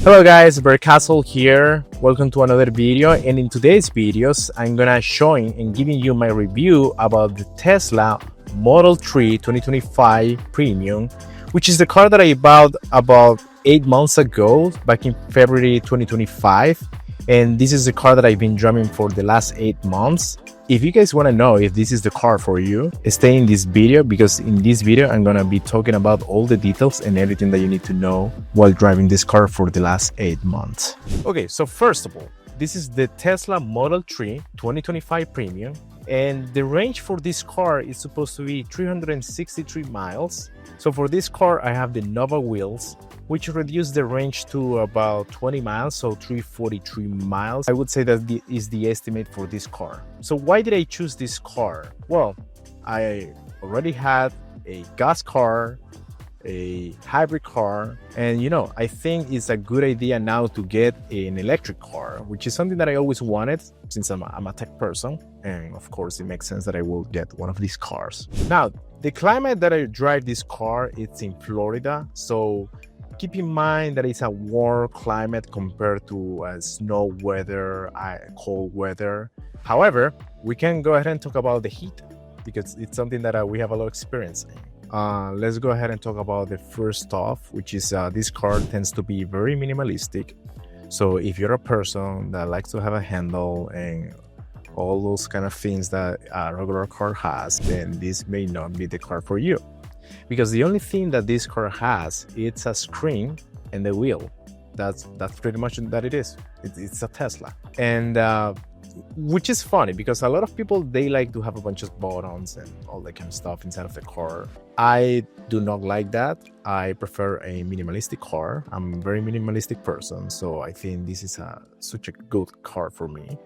Hello guys, Castle here. Welcome to another video, and in today's videos I'm gonna showing and giving you my review about the Tesla Model 3 2025 Premium, which is the car that I bought about 8 months ago, back in February 2025. And this is the car that I've been driving for the last 8 months. If you guys want to know if this is the car for you, stay in this video, because in this video I'm gonna be talking about all the details and everything that you need to know while driving this car for the last 8 months. Okay, so first of all, this is the Tesla Model 3 2025 Premium, and the range for this car is supposed to be 363 miles. So for this car I have the Nova wheels, which reduce the range to about 20 miles, so 343 miles. I would say that is the estimate for this car. So why did I choose this car? Well, I already had a gas car, a hybrid car, and I think it's a good idea now to get an electric car, which is something that I always wanted since I'm a tech person, and of course it makes sense that I will get one of these cars. Now, the climate that I drive this car, it's in Florida, so keep in mind that it's a warm climate compared to snow weather, cold weather. However, we can go ahead and talk about the heat, because it's something that we have a lot of experience in. Let's go ahead and talk about the first stuff, which is this car tends to be very minimalistic. So if you're a person that likes to have a handle and all those kind of things that a regular car has, then this may not be the car for you, because the only thing that this car has, it's a screen and the wheel. That's pretty much that it is. It's a Tesla. And which is funny, because a lot of people, they like to have a bunch of buttons and all that kind of stuff inside of the car. I do not like that. I prefer a minimalistic car. I'm a very minimalistic person, so I think this is such a good car for me.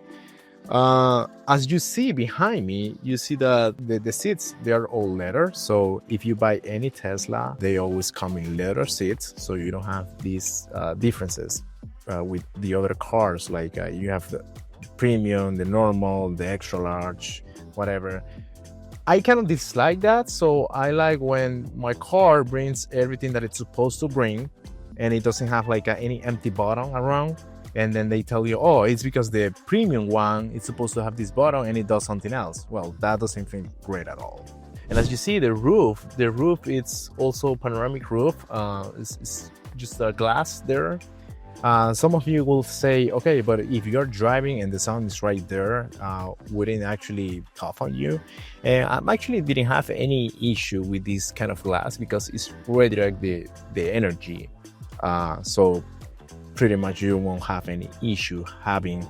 As you see behind me, you see that the seats, they are all leather. So if you buy any Tesla, they always come in leather seats, so you don't have these differences with the other cars. Like you have the premium, the normal, the extra large, whatever. I kind of dislike that, so I like when my car brings everything that it's supposed to bring, and it doesn't have like any empty button around. And then they tell you, oh, it's because the premium one is supposed to have this button and it does something else. Well, that doesn't feel great at all. And as you see, the roof, it's also panoramic roof. It's just a glass there. Some of you will say, okay, but if you're driving and the sound is right there, wouldn't actually cough on you? And I actually didn't have any issue with this kind of glass, because it's redirect the energy. So pretty much you won't have any issue having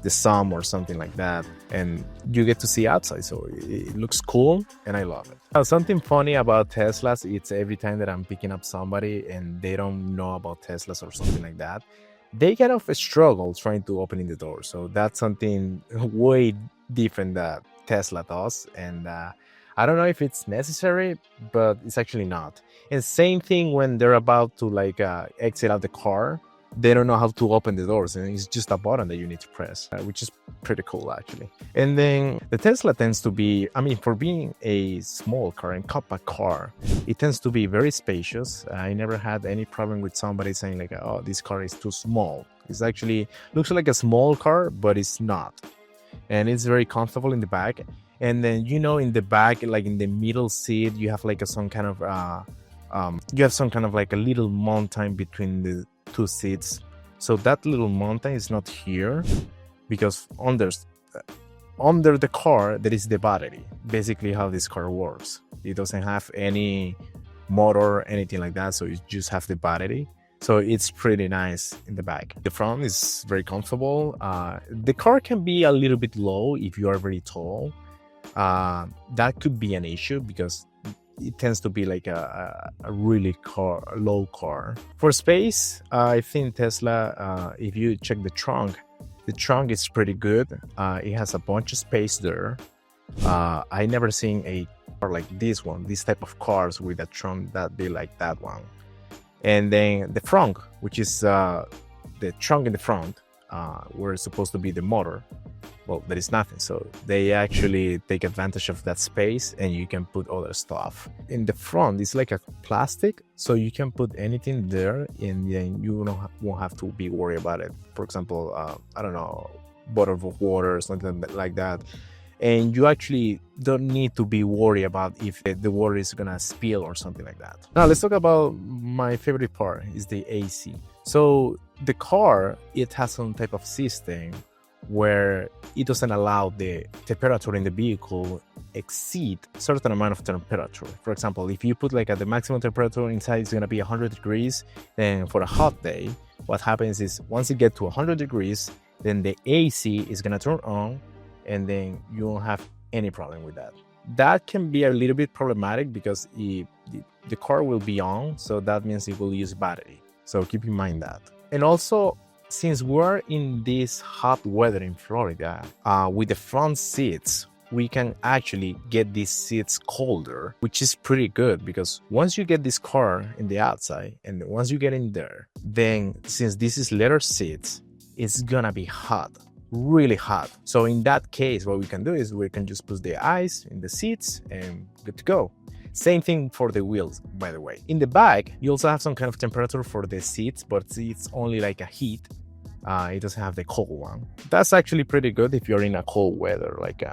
the sun or something like that, and you get to see outside, so it looks cool and I love it. Now, something funny about Teslas, it's every time that I'm picking up somebody and they don't know about Teslas or something like that, they kind of struggle trying to open the door. So that's something way different that Tesla does, and I don't know if it's necessary, but it's actually not. And same thing when they're about to exit out the car, they don't know how to open the doors, and it's just a button that you need to press, which is pretty cool actually. And then the Tesla tends to be, for being a small car and compact car, it tends to be very spacious. I never had any problem with somebody saying like, oh, this car is too small. It's actually looks like a small car, but it's not. And it's very comfortable in the back. And then in the back, like in the middle seat, you have like some kind of like a little mountain between the two seats. So that little mountain is not here, because under the car there is the battery. Basically how this car works, it doesn't have any motor or anything like that, so you just have the battery. So it's pretty nice in the back. The front is very comfortable. The car can be a little bit low if you are very tall. That could be an issue, because it tends to be like a really low car. For space, I think Tesla, if you check the trunk is pretty good. It has a bunch of space there. I never seen a car like this type of cars with a trunk that be like that one. And then the front, which is the trunk in the front, where it's supposed to be the motor. well, there is nothing. So they actually take advantage of that space, and you can put other stuff. In the front, it's like a plastic, so you can put anything there, and then you won't have to be worried about it. For example, I don't know, bottle of water or something like that. And you actually don't need to be worried about if the water is gonna spill or something like that. Now let's talk about my favorite part, is the AC. So the car, it has some type of system where it doesn't allow the temperature in the vehicle exceed a certain amount of temperature. For example, if you put like the maximum temperature inside is gonna be 100 degrees, then for a hot day, what happens is once it gets to 100 degrees, then the AC is gonna turn on, and then you won't have any problem with that. That can be a little bit problematic because the car will be on, so that means it will use battery. So keep in mind that. And also, since we're in this hot weather in Florida, with the front seats, we can actually get these seats colder, which is pretty good because once you get this car in the outside and once you get in there, then since this is leather seats, it's gonna be hot. Really hot. So in that case, what we can do is we can just put the ice in the seats and good to go. Same thing for the wheels, by the way. In the back, you also have some kind of temperature for the seats, but it's only like a heat. It doesn't have the cold one. That's actually pretty good if you're in a cold weather. Like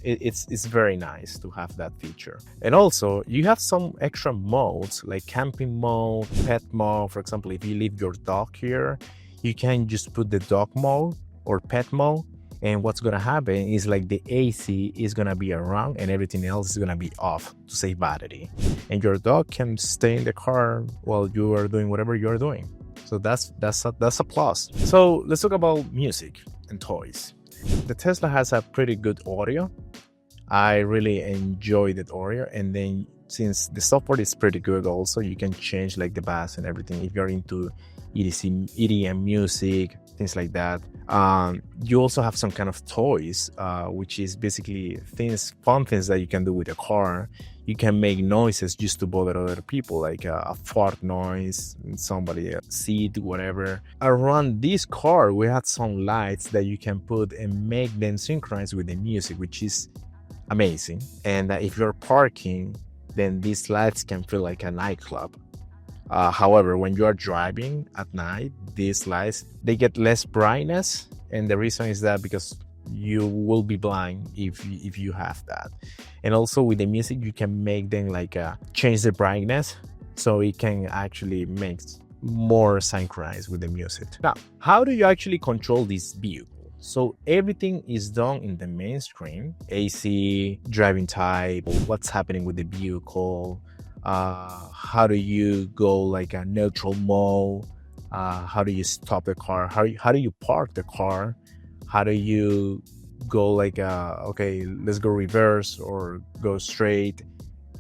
it's very nice to have that feature. And also, you have some extra modes like camping mode, pet mode. For example, if you leave your dog here, you can just put the dog mode or pet mode, and what's gonna happen is like the AC is gonna be around and everything else is gonna be off to save battery, and your dog can stay in the car while you are doing whatever you are doing. So that's a plus. So let's talk about music and toys. The Tesla has a pretty good audio. I really enjoy that audio, and then since the software is pretty good also, you can change like the bass and everything if you're into EDM music, things like that. You also have some kind of toys, which is basically fun things that you can do with a car. You can make noises just to bother other people, like a fart noise, somebody seat, whatever. Around this car, we had some lights that you can put and make them synchronize with the music, which is amazing. And if you're parking, then these lights can feel like a nightclub. However, when you are driving at night, these lights, they get less brightness, and the reason is that because you will be blind if you have that. And also with the music, you can make them like change the brightness, so it can actually make more synchronized with the music. Now, how do you actually control this vehicle? So everything is done in the main screen: AC, driving type, what's happening with the vehicle, how do you go like a neutral mode, how do you stop the car, how do you park the car, how do you go like okay, let's go reverse or go straight.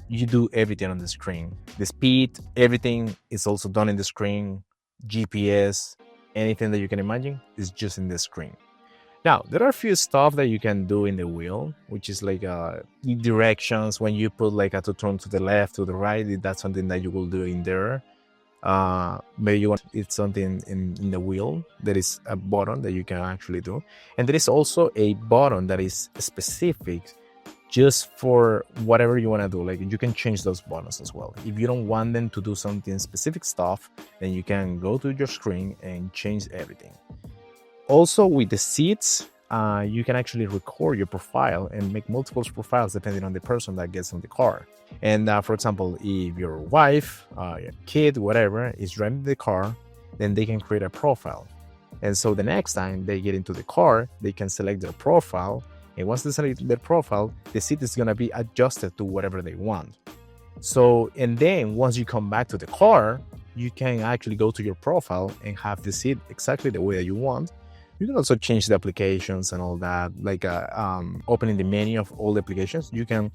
You do everything on the screen. The speed, everything is also done in the screen. GPS, anything that you can imagine is just in the screen. Now, there are a few stuff that you can do in the wheel, which is like directions. When you put like to turn to the left, to the right, that's something that you will do in there. Maybe you want it's something in the wheel. There is a button that you can actually do. And there is also a button that is specific just for whatever you want to do. Like you can change those buttons as well. If you don't want them to do something specific stuff, then you can go to your screen and change everything. Also with the seats, you can actually record your profile and make multiple profiles depending on the person that gets in the car. And for example, if your wife, your kid, whatever, is driving the car, then they can create a profile. And so the next time they get into the car, they can select their profile. And once they select their profile, the seat is going to be adjusted to whatever they want. So, and then once you come back to the car, you can actually go to your profile and have the seat exactly the way that you want. You can also change the applications and all that, like opening the menu of all the applications. You can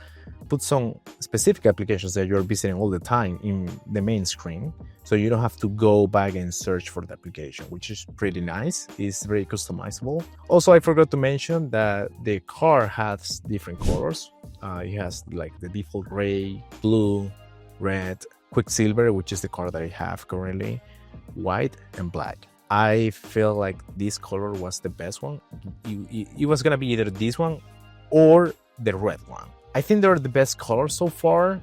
put some specific applications that you're visiting all the time in the main screen, so you don't have to go back and search for the application, which is pretty nice. It's very customizable. Also, I forgot to mention that the car has different colors. It has like the default gray, blue, red, quicksilver, which is the color that I have currently, white, and black. I feel like this color was the best one. It was gonna be either this one or the red one. I think they're the best colors so far.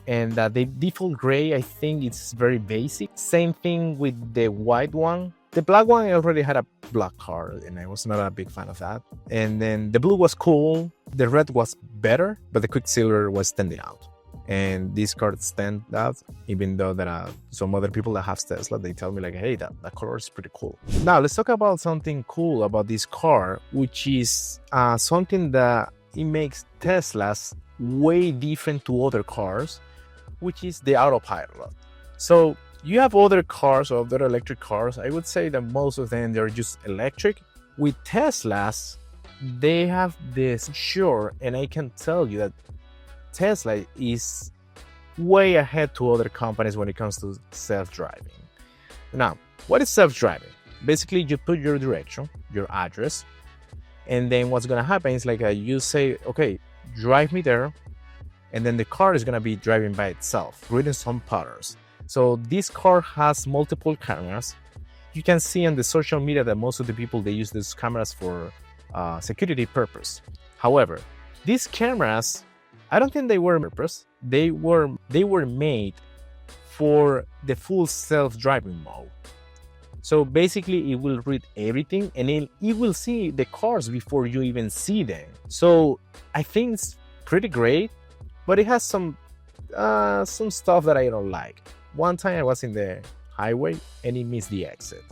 And the default gray, I think it's very basic. Same thing with the white one. The black one, I already had a black car and I was not a big fan of that. And then the blue was cool. The red was better, but the Quicksilver was standing out. And this car stand out, even though there are some other people that have Tesla, they tell me like, hey, that color is pretty cool. Now let's talk about something cool about this car, which is something that it makes Teslas way different to other cars, which is the Autopilot. So you have other cars, other electric cars. I would say that most of them, they're just electric. With Teslas, they have this sure, and I can tell you that Tesla is way ahead to other companies when it comes to self-driving. Now, what is self-driving? Basically, you put your direction, your address, and then what's going to happen is like you say, okay, drive me there, and then the car is going to be driving by itself, reading some patterns. So this car has multiple cameras. You can see on the social media that most of the people, they use these cameras for security purpose. However, these cameras, I don't think they were purpose. They were made for the full self-driving mode. So basically, it will read everything and it will see the cars before you even see them. So I think it's pretty great, but it has some stuff that I don't like. One time I was in the highway and it missed the exit.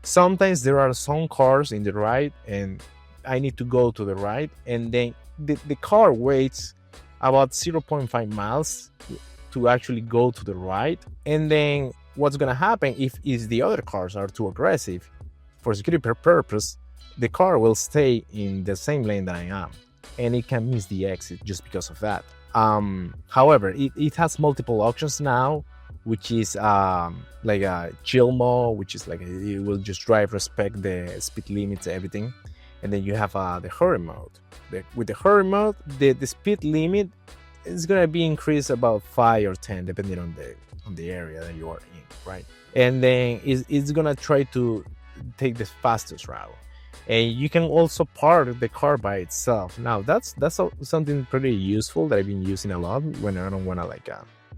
Sometimes there are some cars in the right and I need to go to the right, and then the car waits about 0.5 miles to actually go to the right. And then what's going to happen if the other cars are too aggressive for security purpose, the car will stay in the same lane that I am and it can miss the exit just because of that. However, it has multiple options now, which is like a chill mode, which is like it will just drive, respect the speed limits, everything. And then you have the hurry mode. With the hurry mode, the speed limit is gonna be increased about 5 or 10 depending on the area that you are in, right? And then it's gonna try to take the fastest route. And you can also park the car by itself. Now that's something pretty useful that I've been using a lot when I don't wanna like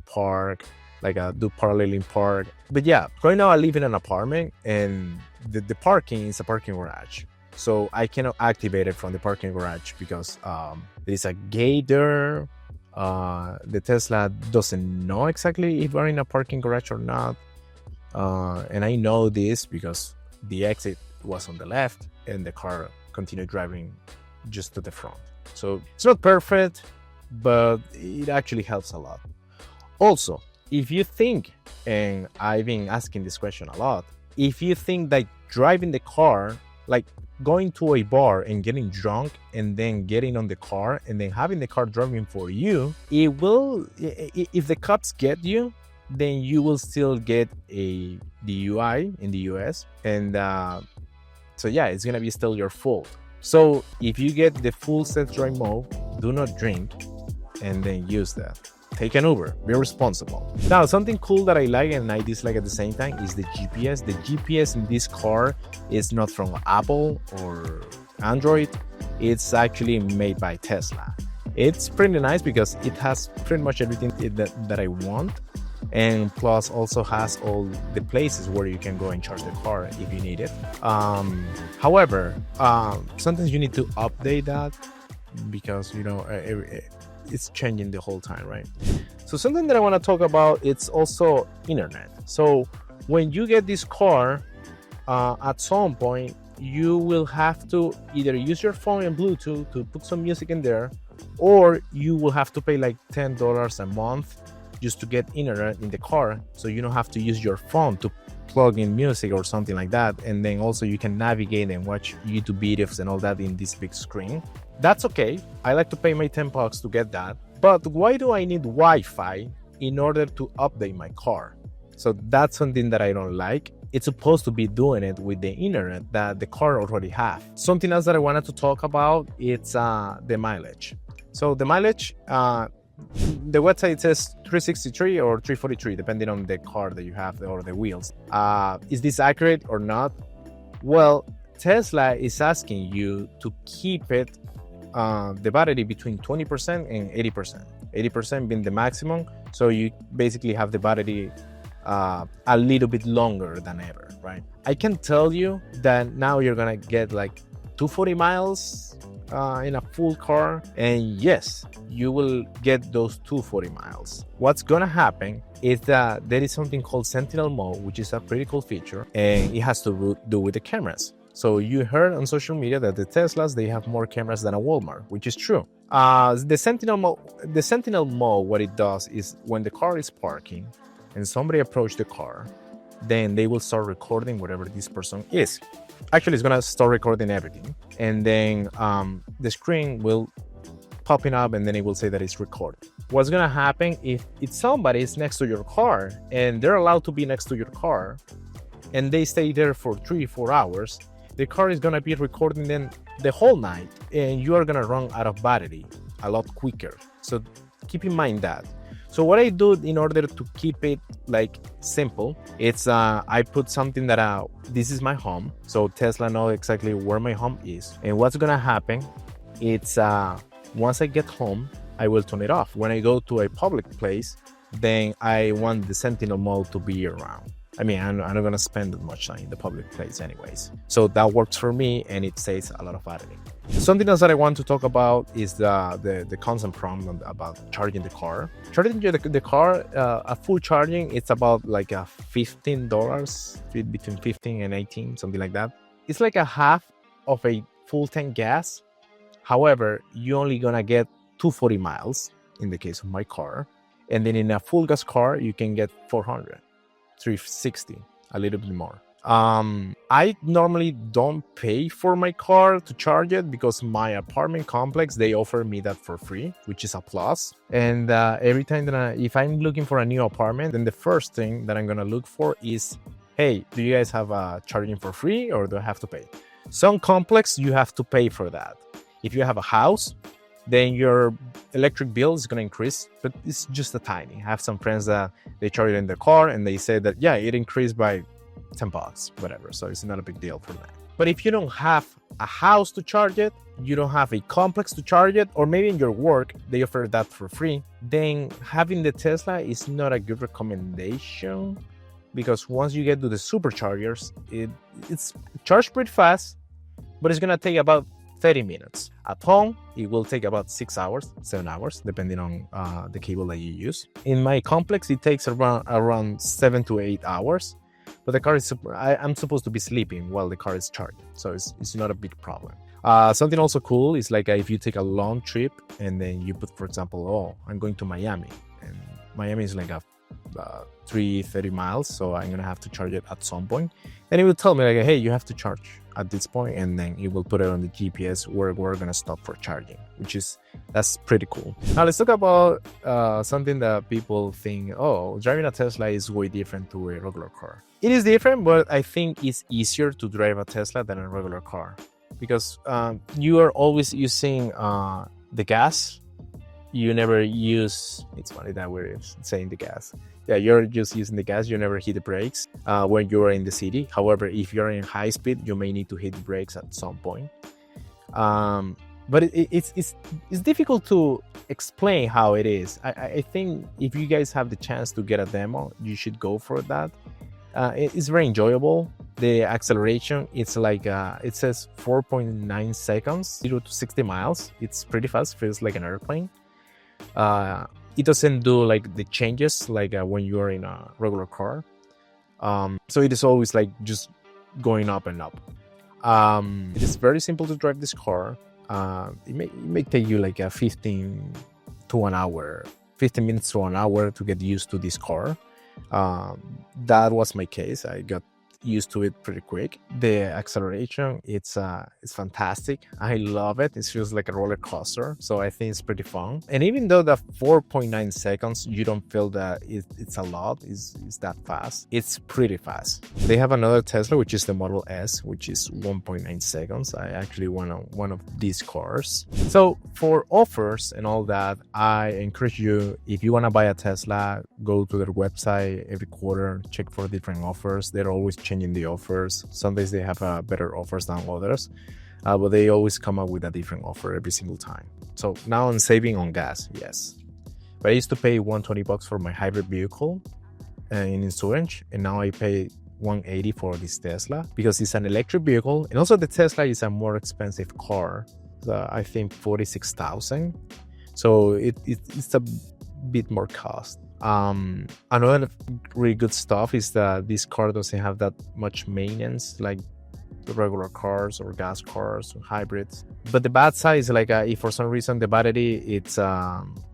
park, like do paralleling park. But yeah, right now I live in an apartment and the parking is a parking garage. So I cannot activate it from the parking garage because there is a gate there. The Tesla doesn't know exactly if we're in a parking garage or not. And I know this because the exit was on the left and the car continued driving just to the front. So it's not perfect, but it actually helps a lot. Also, if you think, and I've been asking this question a lot, if you think that driving the car, like going to a bar and getting drunk and then getting on the car and then having the car driving for you, it will, if the cops get you, then you will still get a DUI in the US. And so yeah, it's gonna be still your fault. So if you get the full self-driving mode, do not drink and then use that. Take an Uber, be responsible. Now, something cool that I like and I dislike at the same time is the GPS. The GPS in this car is not from Apple or Android. It's actually made by Tesla. It's pretty nice because it has pretty much everything that I want. And plus also has all the places where you can go and charge the car if you need it. However, sometimes you need to update that because, you know, it's changing the whole time, right? So something that I want to talk about, it's also internet. So when you get this car, at some point, you will have to either use your phone and Bluetooth to put some music in there, or you will have to pay like $10 a month just to get internet in the car. So you don't have to use your phone to plug in music or something like that. And then also you can navigate and watch YouTube videos and all that in this big screen. That's okay. I like to pay my $10 to get that. But why do I need Wi-Fi in order to update my car? So that's something that I don't like. It's supposed to be doing it with the internet that the car already have. Something else that I wanted to talk about, it's the mileage. So the mileage, The website says 363 or 343, depending on the car that you have or the wheels. Is this accurate or not? Well, Tesla is asking you to keep it the battery between 20% and 80%. 80% being the maximum, so you basically have the battery a little bit longer than ever, right? I can tell you that now you're gonna get like 240 miles in a full car, and yes, you will get those 240 miles. What's gonna happen is that there is something called Sentinel mode, which is a pretty cool feature, and it has to do with the cameras. So you heard on social media that the Teslas, they have more cameras than a Walmart, which is true. The Sentinel mode, what it does is when the car is parking and somebody approach the car, then they will start recording whatever this person is. Actually, it's gonna start recording everything, and then the screen will popping up, and then it will say that it's recorded. What's gonna happen if somebody is next to your car and they're allowed to be next to your car, and they stay there for 3-4 hours? The car is gonna be recording them the whole night, and you are gonna run out of battery a lot quicker. So keep in mind that. So what I do in order to keep it like simple, it's I put something that this is my home, so Tesla knows exactly where my home is. And what's gonna happen, it's once I get home, I will turn it off. When I go to a public place, then I want the Sentinel mode to be around. I mean, I'm not gonna spend that much time in the public place anyways. So that works for me, and it saves a lot of battery. Something else that I want to talk about is the constant problem about charging the car. Charging the car, a full charging, it's about like $15, between 15 and 18, something like that. It's like a half of a full tank gas. However, you're only gonna get 240 miles in the case of my car, and then in a full gas car, you can get 400. 360, a little bit more. I normally don't pay for my car to charge it because my apartment complex, they offer me that for free, which is a plus. And every time that if I'm looking for a new apartment, then the first thing that I'm gonna look for is, hey, do you guys have charging for free, or do I have to pay? Some complex, you have to pay for that. If you have a house, then your electric bill is going to increase, but it's just a tiny. I have some friends that they charge it in their car, and they say that, yeah, it increased by $10, whatever. So it's not a big deal for them. But if you don't have a house to charge it, you don't have a complex to charge it, or maybe in your work, they offer that for free, then having the Tesla is not a good recommendation, because once you get to the superchargers, it's charged pretty fast, but it's going to take about 30 minutes. At home, it will take about 6 hours, 7 hours, depending on the cable that you use. In my complex, it takes around 7 to 8 hours, but the car is, I'm supposed to be sleeping while the car is charged, so it's not a big problem. Something also cool is like if you take a long trip and then you put, for example, oh, I'm going to Miami, and Miami is like 330 miles, so I'm gonna have to charge it at some point, and it will tell me like, hey, you have to charge at this point, and then it will put it on the GPS where we're gonna stop for charging, that's pretty cool. Now let's talk about something that people think, oh, driving a Tesla is way different to a regular car. It is different, but I think it's easier to drive a Tesla than a regular car, because you are always using the gas. You never use, it's funny that we're saying the gas. Yeah, you're just using the gas. You never hit the brakes when you're in the city. However, if you're in high speed, you may need to hit the brakes at some point. But it's difficult to explain how it is. I think if you guys have the chance to get a demo, you should go for that. It's very enjoyable. The acceleration, it's like it says 4.9 seconds, 0 to 60 miles. It's pretty fast. Feels like an airplane. It doesn't do like the changes like when you are in a regular car. So it is always like just going up and up. It is very simple to drive this car. It may take you like 15 minutes to an hour to get used to this car. That was my case. I got used to it pretty quick. The acceleration, it's fantastic. I love it. It feels like a roller coaster, so I think it's pretty fun. And even though the 4.9 seconds, you don't feel that it's a lot, it's that fast. It's pretty fast. They have another Tesla, which is the Model S, which is 1.9 seconds. I actually want one of these cars. So for offers and all that, I encourage you, if you want to buy a Tesla, go to their website every quarter, check for different offers. They're always changing the offers. Some days they have better offers than others, but they always come up with a different offer every single time. So now I'm saving on gas, yes. But I used to pay $120 for my hybrid vehicle in insurance, and now I pay $180 for this Tesla because it's an electric vehicle, and also the Tesla is a more expensive car. I think $46,000, so it's a bit more cost. Another really good stuff is that this car doesn't have that much maintenance like the regular cars or gas cars or hybrids. But the bad side is like if for some reason the battery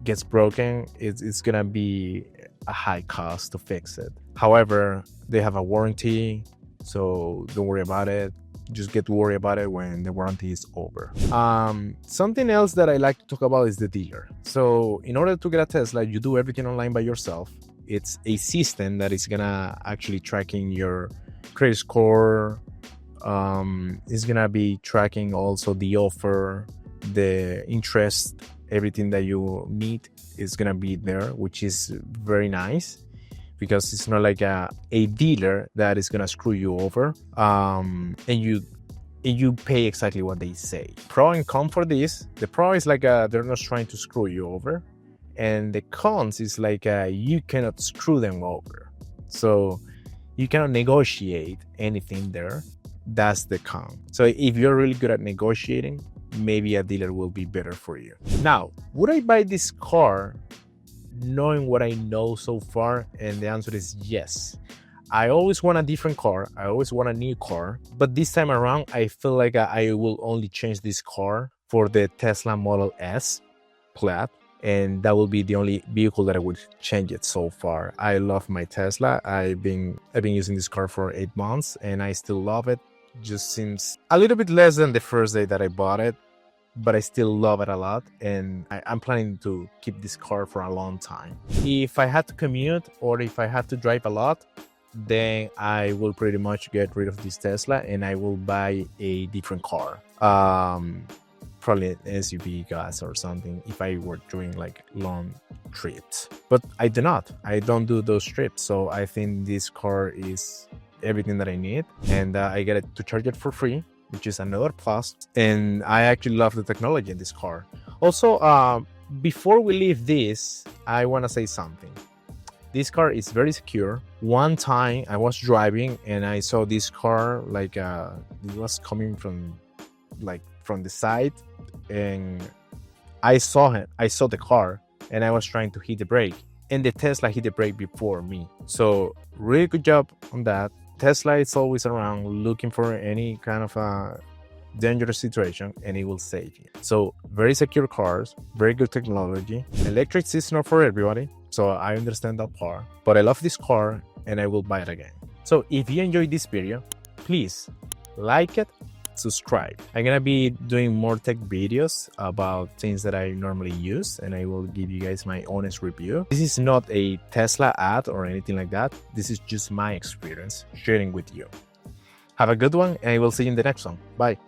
gets broken, it's gonna be a high cost to fix it. However, they have a warranty, so don't worry about it. Just get worried about it when the warranty is over. Something else that I like to talk about is the dealer. So in order to get a Tesla, you do everything online by yourself. It's a system that is gonna actually tracking your credit score. It's gonna be tracking also the offer, the interest, everything that you need is gonna be there, which is very nice, because it's not like a dealer that is gonna screw you over, and you pay exactly what they say. Pro and con for this: the pro is like they're not trying to screw you over, and the cons is like you cannot screw them over, so you cannot negotiate anything there. That's the con. So if you're really good at negotiating, maybe a dealer will be better for you. Now, would I buy this car knowing what I know so far? And the answer is yes. I always want a different car. I always want a new car. But this time around, I feel like I will only change this car for the Tesla Model S Plaid. And that will be the only vehicle that I would change it so far. I love my Tesla. I've been using this car for 8 months and I still love it. Just seems a little bit less than the first day that I bought it, but I still love it a lot, and I'm planning to keep this car for a long time. If I had to commute or if I had to drive a lot, then I will pretty much get rid of this Tesla and I will buy a different car. Probably an SUV, gas or something, if I were doing like long trips. But I don't do those trips, so I think this car is everything that I need, and I get it to charge it for free, which is another plus. And I actually love the technology in this car. Also, before we leave this, I want to say something. This car is very secure. One time I was driving and I saw this car like it was coming from the side, and I saw the car, and I was trying to hit the brake, and the Tesla hit the brake before me. So really good job on that. Tesla is always around looking for any kind of a dangerous situation, and it will save you. So very secure cars, very good technology. Electric is not for everybody, so I understand that part, but I love this car and I will buy it again. So if you enjoyed this video, please like it, subscribe. I'm gonna be doing more tech videos about things that I normally use, and I will give you guys my honest review. This is not a Tesla ad or anything like that. This is just my experience sharing with you. Have a good one, and I will see you in the next one. Bye.